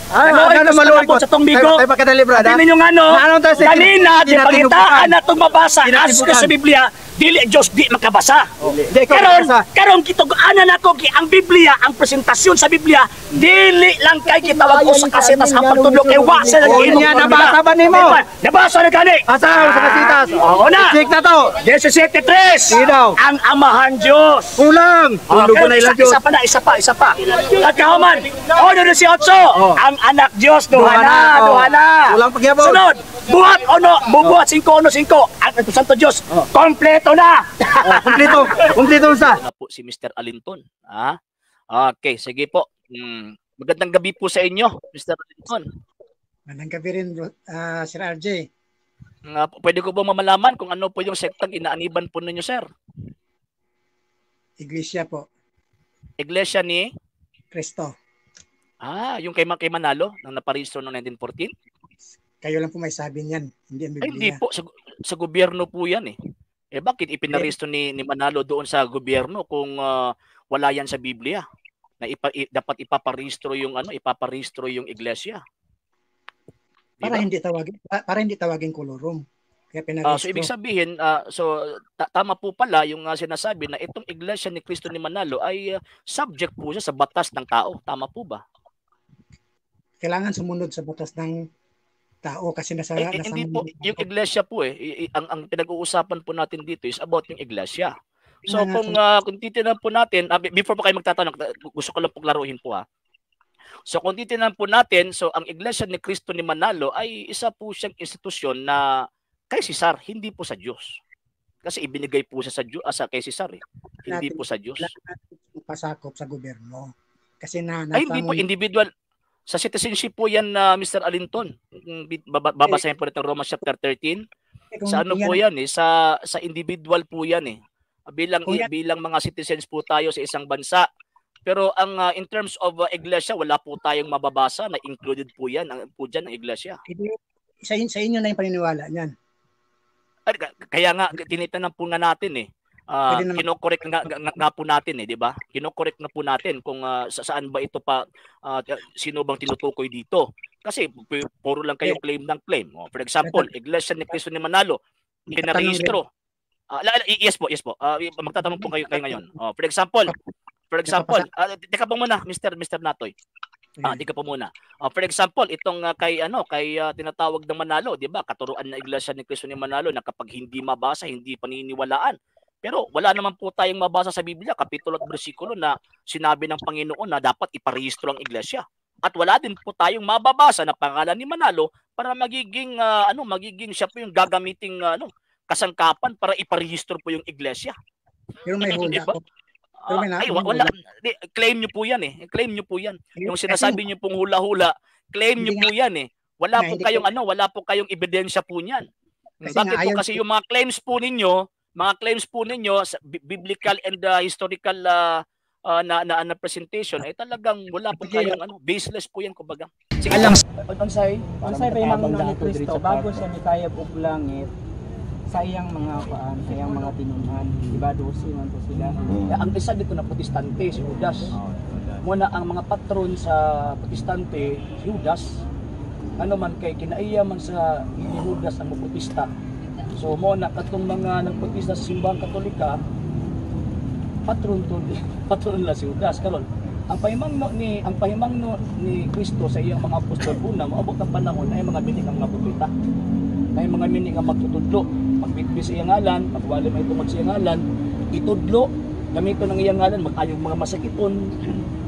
Ano malulog sa tong bigo? Tayo pagkadali brada. Tingnan niyo nga no. Kanina di pangitaan na tong mabasa as sa Biblia, dili Dios di makabasa. Karon kitug-anan nako ang Biblia, ang presentasyon sa Biblia, dili lang kay kitawag ko sa kasetas ang pagtudlo kay wa sa Inya nabasa ba nimo? Nabasa na gani. Asa sa kasetas? Oo na. Check na to. 17:3. Ang amahan Dios. Kulang. Tulog ko na ilang Dios. Isa pa. At kahuman, order 18. Ang anak Dios duha na. Kulang pagyabon. Sunod, buhat bubuhat 5 Ang Santo Dios, kompleto na. Kompleto sa. Po si Mr. Alinton, ha? Okay, sige po. Magandang gabi po sa inyo, Mr. Alinton. Magandang gabi rin, Sir RJ. Pwede ko po mamalaman kung ano po yung sektang inaaniban po ninyo, sir? Iglesia po. Iglesia ni Cristo. Yung kay Manalo, nang naparehistro noong 1914? Kayo lang po may sabi niyan, hindi ang Biblia. Ay, hindi po, sa gobyerno po yan eh. Bakit ipinarehistro ni Manalo doon sa gobyerno kung wala yan sa Biblia? Na dapat ipaparehistro yung iglesia. Diba? Para hindi tawagin kolorum. Kaya so ibig sabihin, tama po pala yung sinasabi na itong iglesia ni Cristo ni Manalo ay subject po siya sa batas ng tao. Tama po ba? Kailangan sumunod sa batas ng tao kasi hindi po yung iglesia po ang pinag-uusapan po natin dito is about yung iglesia. So kung titingnan po natin, before po kayo magtatanong, gusto ko lang pong laruin po So kung titingnan po natin, so ang iglesia ni Cristo ni Manalo ay isa po siyang institusyon na kay Cesar, hindi po sa Diyos. Kasi ibinigay po siya sa Diyos, kay Cesar hindi po sa Diyos. Pasakop sa gobyerno. Kasi hindi po individual. Sa citizenship po yan, Mr. Alinton. Babasahin po natin Romans chapter 13. Sa ano po yan sa individual po yan Bilang mga citizens po tayo sa isang bansa. Pero ang in terms of iglesia, wala po tayong mababasa na included po yan po dyan ang iglesia. Sa inyo na yung paniniwala niyan. Kaya nga tinitanong po nga natin kino-correct nga po natin di ba? Kino-correct na po natin kung saan ba ito pa sino bang tinutukoy dito. Kasi puro lang kayo claim ng claim. For example, Iglesia ni Cristo ni Manalo, pinarehistro. Yes po. Magtatanong po kayo ngayon. For example, teka po muna, Mr. Natoy. Di ka po muna. For example, itong kay tinatawag ng Manalo, 'di ba? Katuruan ng Iglesia ni Cristo ni Manalo na kapag hindi mabasa, hindi paniniwalaan. Pero wala naman po tayong mabasa sa Biblia, kapitulo at bersikulo na sinabi ng Panginoon na dapat iparehistro ang iglesia. At wala din po tayong mababasa na pangalan ni Manalo para magiging siya po yung gagamiting kasangkapan para iparehistro po yung iglesia. Pero may hula po. Wala. Claim niyo po yan Claim niyo po yan. Yung sinasabi niyo pong hula-hula, claim niyo po yan Wala po kayong ebidensya po niyan. Bakit po kasi yung mga claims po ninyo sa biblical and historical na presentation ay talagang wala po kayong baseless po yan kumbaga. Sige lang. Unsay pa yung ni Cristo bago siya mikayab og langit sa iyang mga tinunan, diba 12 man to sila. Ang isa dito na protestante si Judas. Muna ang mga patron sa protestante Judas man kay kinaiya man sa ni Judas ang protesta. So mo na katong mga nagprotesta sa simbahang Katolika, patron la si Judas karon. Ang pahimangno ni Cristo sa iyang mga apostol una moabot ang panahon ay mga binig ang mga propeta. Ay mga binig ang magtutudlo, magbitbit sa iyang ngalan, magwali may tungod sa iyang ngalan, itudlo gamito ng iyang ngalan magayong mga masakipon.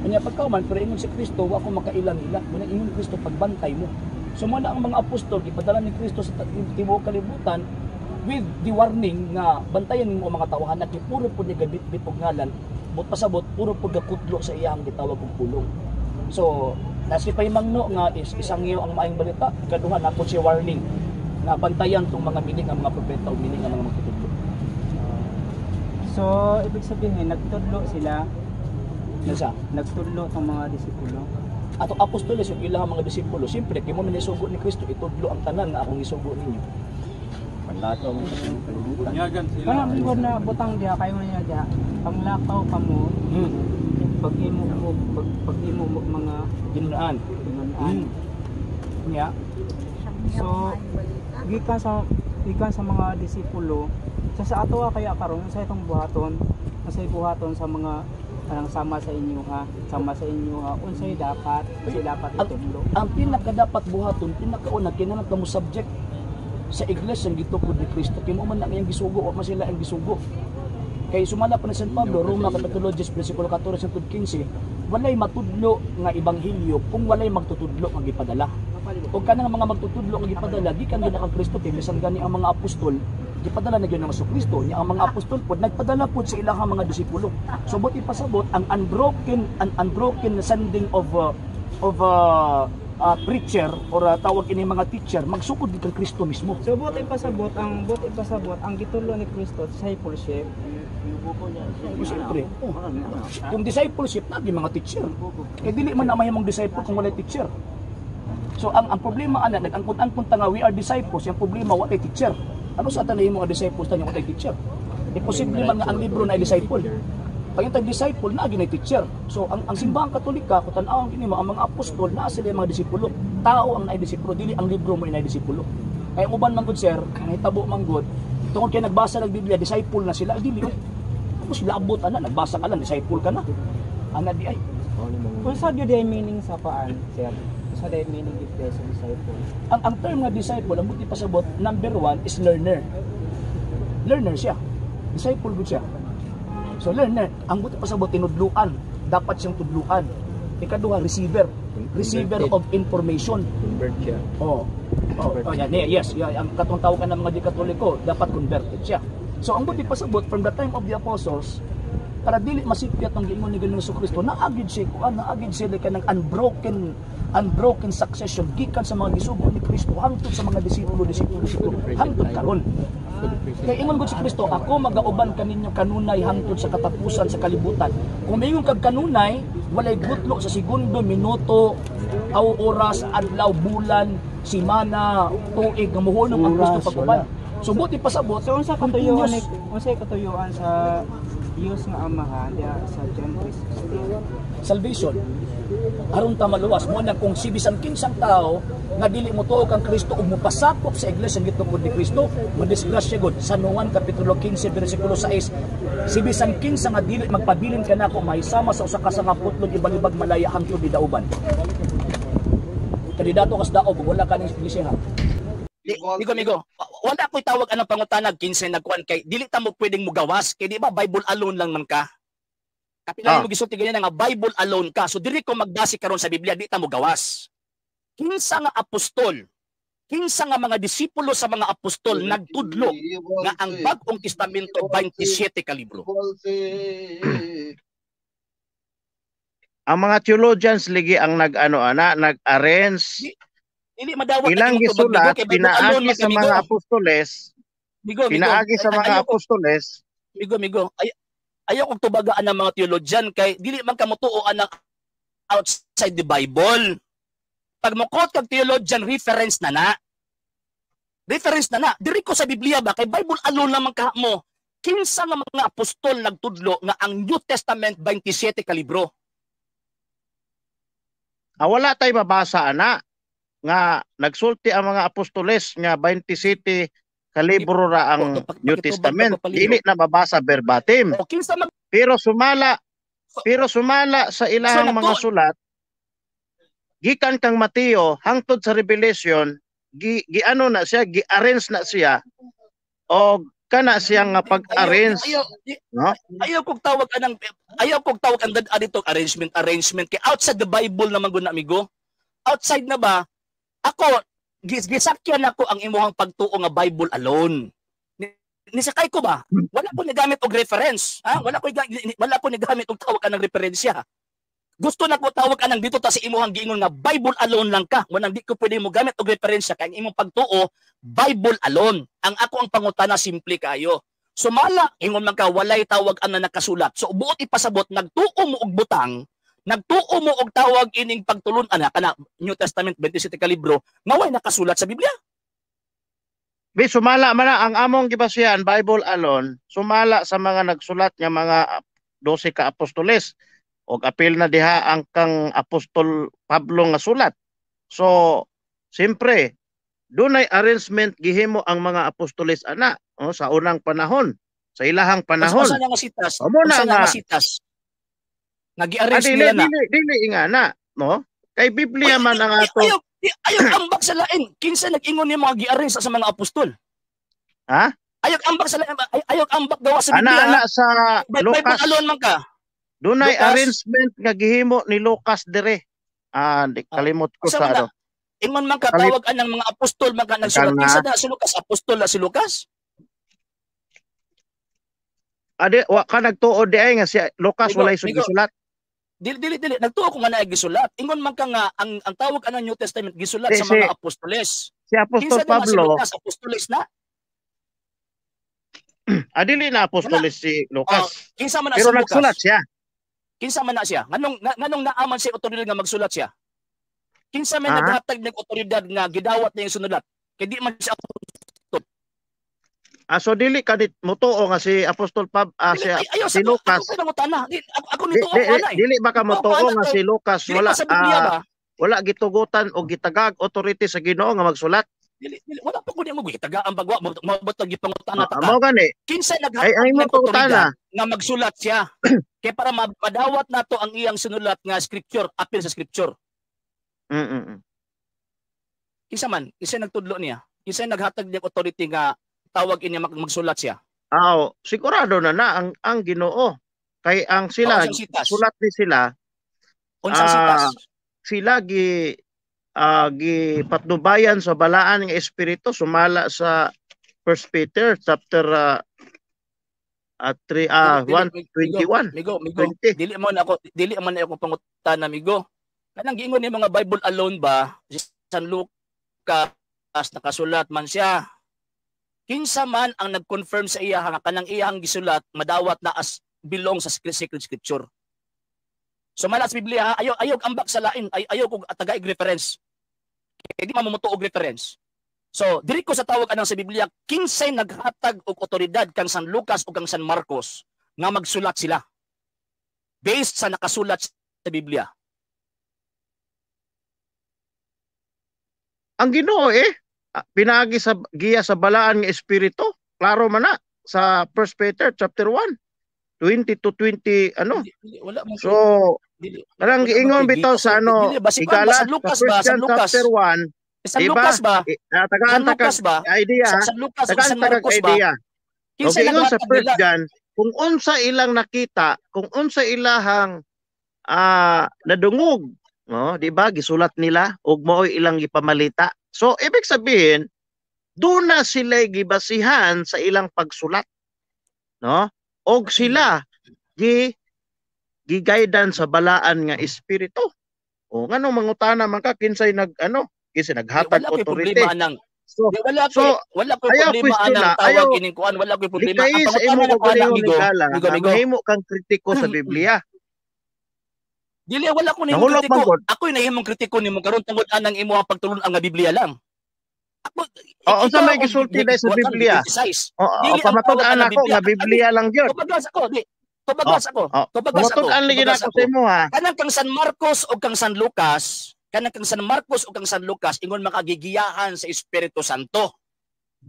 Kanya pagkauman pero ingon si Cristo wa ko makailang-ila, muna ingon Cristo pagbantay mo. So muna ang mga apostol ipadala ni Cristo sa tibuok kalibutan with the warning nga bantayan mo ang mga tawahan at puro po niya gabit-bit og ngalan but pasabot puro po gakutlo sa iyang gitawag og pulong. So nasi pahimangno nga isang iyo ang maayong balita, ikaduha na po siya warning na bantayan tong mga mining ang mga propeta ug mining ang mga magtutudlo. So ibig sabihin nagtudlo sila nagtudlo tong mga disipulo. Ato apostoles yung ilang mga disipulo, siyempre kay mo man isugo ni Kristo itudlo ang tanan nga akong isugo ninyo. Panlakaw mo kalibutan. Parang libon na butang diha kayo niya diha. Panglakaw ka mo. Pag imo mo mga ginunaan. Nya. So gikan sa mga disipulo sa ato kaya karon sa itong buhaton sa mga anang sama sa inyo ha unsay dapat itudlo. Ang pinaka dapat buhaton, pinakauna kinahanglan mo subject sa iglesia ang gitukod ni Kristo. Kay mo man na iyang gisugo o man sila ang gisugo. Kay sumala pa ni San Pablo, Roma kapitulo 10 bersikulo 14 hangtod 15, walay matudlo nga ebanghelyo kung walay magtutudlo nga gipadala. O kanang mga magtutudlo nga gipadala gikan gid kang Kristo kay bisan gani ang mga apostol gipadala na gyud ng Kristo niya ang mga apostol pod nagpadala pod sa ilahang mga disipulo. So buti pasabot ang unbroken sending of preacher or tawag ini mga teacher magsukod gid kang Kristo mismo. So buti pasabot ang gitulo ni Kristo discipleship. Siyempre, yung discipleship lagi mga teacher. Kaya dili man na mahimong disciple kung wala teacher. So ang problema ana nag-angkon nga we are disciples, yung problema wala teacher. Ano sa tanay mga disciples tanyo wala teacher? Imposible man nga ang libro na disciple. Pag yung disciple na ginay teacher. So ang simbahang Katolika kung tan-awon kini ang mga apostol na sila mga disipulo. Tao ang naay disipulo, dili ang libro mo inay disipulo. Kaya uban man gud sir, nahitabo man gud tungod kay nagbasa ng Biblia, disciple na sila, dili. Tapos labot ana, nagbasa ka lang, disciple ka na. Ana di ay. Kung sa gyud ay meaning sa paan, sir? Sa day meaning if there's a disciple. Ang term nga disciple, ang buti pasabot, number 1 is learner. Learner siya. Disciple gud siya. So learner, ang buti pasabot tinudluan, dapat siyang tudluan. Ikaduha, receiver of information. Convert siya. Yes, ang katong tawagan ng mga di-Katoliko, dapat converted siya. So ang buti pasabot from the time of the apostles, para dili masipyat ang giingon ni Ginoong Kristo, naagid siya kanang unbroken succession gikan sa mga gisugo ni Kristo hangtod sa mga disipulo hangtod karon. Kay ingon gud si Kristo, ako magauban kaninyo kanunay hangtod sa katapusan sa kalibutan. Kung mayong kag kanunay, walay gutlo sa segundo, minuto, aw oras, adlaw, bulan, simana, tuig nga mohunong ang Kristo pagkuban. So buti pasabot. So unsa katuyuan sa Dios nga Amahan sa John 3:16? Salvation. Aron ta maluwas mo na kung si bisan kinsang tao nga dili mo tuo kang Kristo ug mopasakop sa iglesia gitukod ni Kristo, madisgrasya gud. San Juan kapitulo 15 bersikulo 6. Si bisan kinsa nga dili magpabilin kanako mahisama sa usa ka sangaputlon ibalibag malaya hangtod di dauban. Kandidato kas daob wala kaning iglesia. Migo, wala ko'y tawag anong pangutanag 15 nagkuan kay dili ta mo pwedeng mugawas kay di ba Bible alone lang man ka. Kapila mo gisulti ganyan nga Bible alone ka. So dili ko magbase karon sa Biblia di ta mo gawas. Kinsa nga apostol, kinsa nga mga disipulo sa mga apostol nagtudlo nga ang Bagong Testamento 27 ka libro. Ang mga theologians ligi ang nag-arrange Dili madawat ilang gisulat pinaagi sa mga apostoles. Pinaagi sa mga apostoles. Migo. Ayaw kong tubagaan ng mga theologian kay dili man kamo tuoan ng outside the Bible. Pag mo quote kag theologian reference na. Diri ko sa Biblia ba kay Bible alone lamang ka mo. Kinsa nga mga apostol nagtudlo nga ang New Testament 27 ka libro. Wala tay mabasa nga nagsulti ang mga apostoles nga 27 ka libro ra ang New Testament, dili na mabasa verbatim. Pero sumala sa ilahang mga sulat gikan kang Mateo hangtod sa Revelation, giano na siya, gi-arrange na siya o kana siya nga pag-arrange. Ayaw kog tawag ang adito arrangement kay outside the Bible naman gud na amigo. Outside na ba? Ako, gisakyan ako ang imuhang pagtuo nga Bible alone. Nisakay ko ba? Wala ko nagamit og reference. Wala ko nagamit og tawag anang referensya. Gusto na ko tawag anang dito ta sa imuhang giingon nga Bible alone lang ka. Wala di ko pwede mo gamit og referensya kay ang imong pagtuo Bible alone. Ang ako ang pangutana simple kayo. Sumala ingon man ka walay tawag ana nakasulat. So buot ipasabot nagtuo mo og butang. Nagtuo mo og tawag ining pagtulon ana kana New Testament 27 ka libro nga way nakasulat sa Biblia. Sumala man ang among gibasihan Bible alone, sumala sa mga nagsulat nga mga 12 ka apostoles og apil na diha ang kang apostol Pablo nga sulat. So, siyempre, dunay arrangement gihimo ang mga apostoles ana sa unang panahon, sa ilahang panahon. Unsa na nga sitas? Amo na Unsa na nga nga sitas? Nagi-arrange nila na. Dili nga na, no? Kay Biblia man ang ato. Ayaw ambak sa lain. Kinsa nag-ingon niya mga gi-arrange sa mga apostol? Ha? Ayaw ambak sa lain. Ayaw ambak gawa sa Biblia. Ana sa Lucas. Bible alone man ka. Dunay Lucas. arrangement nga gihimo ni Lucas dire. Di kalimot ko sa ano. Ingon man ka tawag anang mga apostol man ka nagsulat. Kinsa na si Lucas? Apostol na si Lucas? Ade wa ka nagtuod di ay nga si Lucas walay gisulat. Dili nagtuo ko nga na gisulat. Ingon man ka nga ang tawag anang New Testament gisulat sa mga apostoles. Si Apostol Kinsa Pablo. Si Lucas apostoles na. Dili na apostoles si Lucas. Kinsa man Pero si nagsulat Lucas? siya. Kinsa man na siya? Nganong naaman si otoridad nga magsulat siya? Kinsa man naghatag ng otoridad nga gidawat niya yung sunulat? Kay di man siya so dili ka dit mutuo nga si Apostol si Lucas. Dili ba ka mutuo nga si Lucas wala gitugutan o gitagag authority sa Ginoo nga magsulat? Wala pa ko niya magitagaan bagwa mabutag gipangutana ta. Amo gani. Kinsa naghatag ng otoridad nga magsulat siya? Kay para madawat nato ang iyang sinulat nga scripture apil sa scripture. Kinsa man, kinsa nagtudlo niya? Kinsa naghatag ng authority nga tawag niya magsulat siya? Sigurado na ang Ginoo. Kay ang sila sulat ni sila. Unsang sitas? Sila patnubayan sa balaan ng espiritu sumala sa 1 Peter chapter 1:21. Migo, dili man ako pangutan migo. Kanang giingon ni mga Bible alone ba? San Lucas nakasulat man siya. Kinsa man ang nag-confirm sa iya nga kanang iyang gisulat madawat na as belong sa sacred scripture. So malas Biblia ayaw ambak sa lain, ayaw kog tagaig reference. Kay di mamutuo og reference. So diri ko sa tawag anang sa Biblia kinsay naghatag og otoridad kang San Lucas o kang San Marcos nga magsulat sila based sa nakasulat sa Biblia. Ang Ginoo pinagi sa giya sa balaan nga espiritu. Klaro man na sa 1 Peter chapter 1 20 to 20 ano. So kanang giingon bitaw sa ano Igala sa Christian chapter 1 San Lucas ba? Tagaan ba? Idea. Tagaan idea. Okay, ingon sa first John kung unsa ilang nakita, kung unsa ilahang nadungog, no, di ba gisulat nila ug mao'y ilang gipamalita. So ibig sabihin, doon na sila gibasihan sa ilang pagsulat, no? Og sila gigaydan sa balaan nga espiritu. O ngano mangutana man ka kinsay kinsay naghatag authority. Wala ko problema anang tawag kining kuan, wala ko problema. Ang pangutana ko lang migo, mahimo kang kritiko sa Biblia. Dili wala ko nimo kritiko. Ako'y nahimong kritiko nimo karon tungod anang imong pagtulon ang Biblia lang. Ako sa may gisulti na sa Biblia. Pamatud-an ako nga Biblia lang gyud. Tubagas ako. Pamatud-an ligi na ako sa imo ha. Kanang kang San Marcos o kang San Lucas, ingon makagigiyahan sa Espiritu Santo.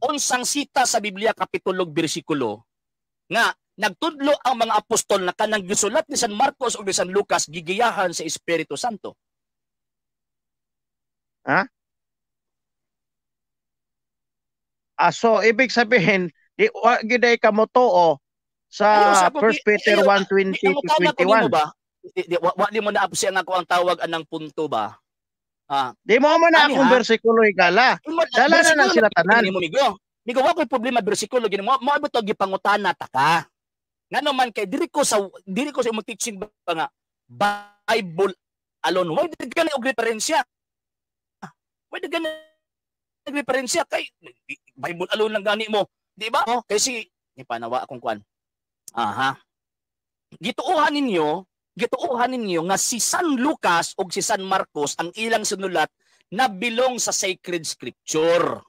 Unsang sita sa Biblia kapitulo bersikulo nga nagtudlo ang mga apostol na kanang gisulat ni San Marcos o ni San Lucas gigiyahan sa Espiritu Santo. Ha? So ibig sabihin di wa giday ka motoo sa 1 Peter 1:20 to 21. Wa di mo na apsiyan ako ang tawag anang punto ba? Di mo man akong bersikulo Igala. Dala na sila tanan. Migo wa ko'y problema bersikulo gini mo abot og gipangutana ta ka. Ngano man kay diri ko sa imong teaching ba nga Bible alone. Why did ka og referensya? Why did ka referensya kay Bible alone lang gani mo, di ba? Kasi ipanawa akong kuan. Gituuhan ninyo nga si San Lucas o si San Marcos ang ilang sinulat na bilong sa sacred scripture.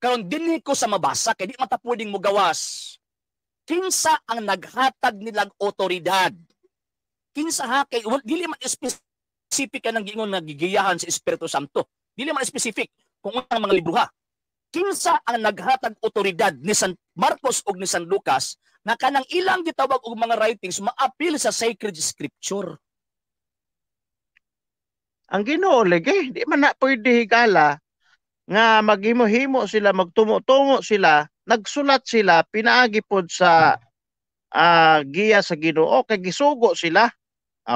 Karon dinhi ko sa mabasa kay di mata pwedeng mo gawas. Kinsa ang naghatag nilang otoridad? Kinsa ha kay dili man specific ka ng giingon nga gigiyahan sa Espiritu Santo. Dili man specific kung unang mga libro ha. Kinsa ang naghatag otoridad ni San Marcos ug ni San Lucas na kanang ilang gitawag og mga writings maapil sa sacred scripture? Ang Ginoo lagi, di man na pwede higala nga maghimo-himo sila, magtumo-tungo sila, nagsulat sila, pinaagi pod sa giya sa Ginoo kay gisugo sila.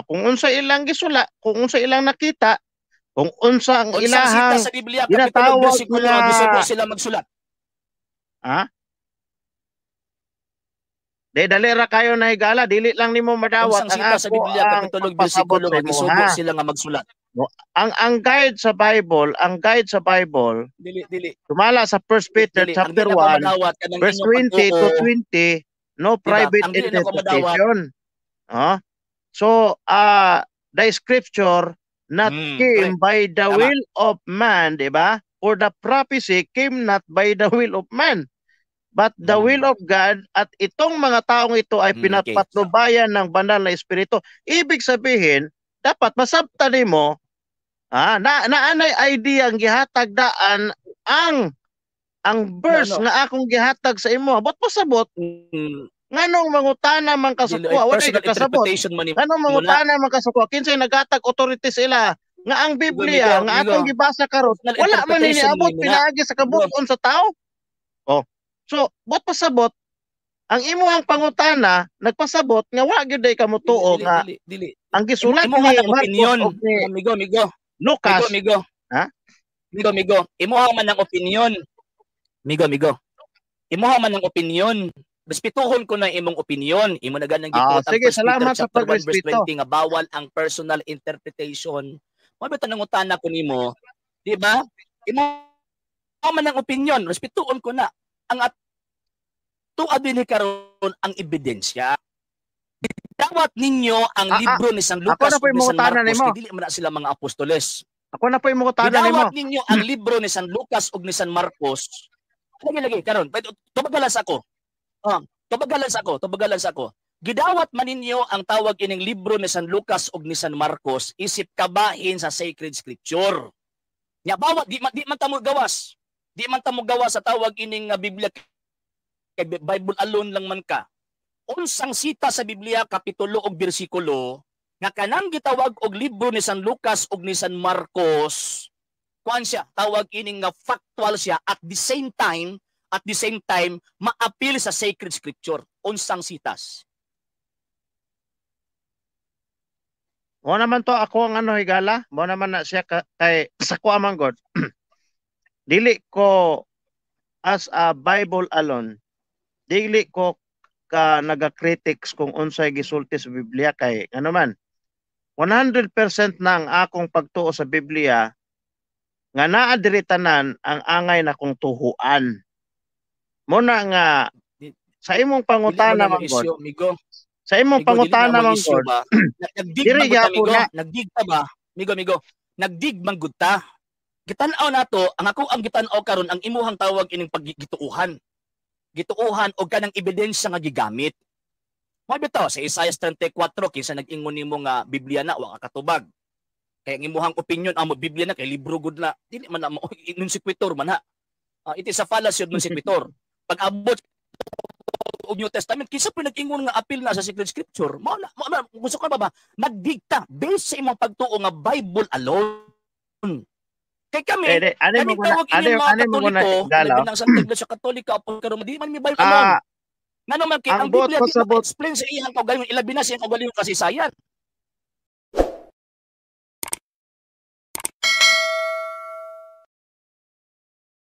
Kung unsa ilang gisula, kung unsa ilang nakita, kung unsa ang ilahang sa Biblia ginatawag kapitulo bersikulo na gisugo sila magsulat. Dali ra kayo na higala, dili lang nimo madawat Unsang sita sa Biblia kapitulo bersikulo nga gisugo sila nga magsulat. Ang guide sa Bible, Dili. tumala sa 1 Peter chapter 1 verse 20 to 20, no private interpretation. So the scripture not came by the will of man, di ba? For the prophecy came not by the will of man, but the will of God. At itong mga taong ito ay pinapatnubayan ng banal na espiritu. Ibig sabihin, dapat masabtan nimo naanay idea ang gihatag daan ang verse nga akong gihatag sa imo. Abot pasabot. Nganong mangutana man kasukwa, wala ka kasabot. Nganong mangutana man kasukwa, kinsay naghatag authority sila nga ang Biblia nga atong gibasa karon wala man ni abot pinaagi sa kabuton sa tao. So, bot pasabot ang imuhang pangutana nagpasabot nga wa gyud day kamo tuo nga ang gisulat ni opinion amigo Lucas amigo imuha man ng opinion amigo imuha man ng opinion. Respetuhon ko na imong opinion. Imo na ganang gituot ang sige, salamat sa pagrespeto. 20 nga bawal ang personal interpretation. Mo ba tanong utana ko nimo, di ba? Imo man ang opinion, respetuhon ko na. Ang tuad dinhi karon ang ebidensya. Dawat ninyo ang libro ni San Lucas ug ni San Marcos, dili man na sila mga apostoles. Ako na po imong utana nimo. Dawat ninyo ang libro ni San Lucas ug ni San Marcos. Lagi karon, tubagalas ako. Tubagalan sa ako. Gidawat man ninyo ang tawag ining libro ni San Lucas ug ni San Marcos isip kabahin sa sacred scripture. Nya bawat di man ta mo gawas. Di man ta mo gawas sa tawag ining Biblia kay Bible alone lang man ka. Unsang sita sa Biblia kapitulo ug bersikulo nga kanang gitawag og libro ni San Lucas ug ni San Marcos, kuan siya tawag ining nga factual siya at the same time maapil sa sacred scripture. Unsang sitas? Mo naman to ako ang higala, mo naman na siya kay sa ko amang God. Dili ko as a Bible alone. Dili ko ka naga-critics kung unsay gisulti sa Biblia kay ano man. 100% na ang akong pagtuo sa Biblia nga naa diri tanan ang angay na kong tuhuan. Muna nga sa imong pangutana man God. Sa imong pangutana man God. Nagdig ba? Migo. Nagdig man gud ta. Gitan-aw nato, ang gitan-aw karon ang imuhang tawag ining paggituuhan. Gituuhan og kanang ebidensya nga gigamit. Mo bitaw sa Isaiah 34 kinsa nag-ingon nimo nga Biblia na wa katubag. Kay ang imuhang opinion amo Biblia na kay libro gud na. Dili man na mo inunsikwitor man ha. It is a fallacy of nunsikwitor. Pag-abot og New Testament kinsa pa nag-ingon nga apil na sa sacred scripture mo gusto ka ba nagdikta based sa imong pagtuo nga Bible alone kay kami kami tawag ini mga Katoliko nang sa Iglesia Katolika apol karon di man mi Bible alone ngano man kay ang Biblia explain sa iyang kaugalingon ilabi na sa iyang kaugalingon kasaysayan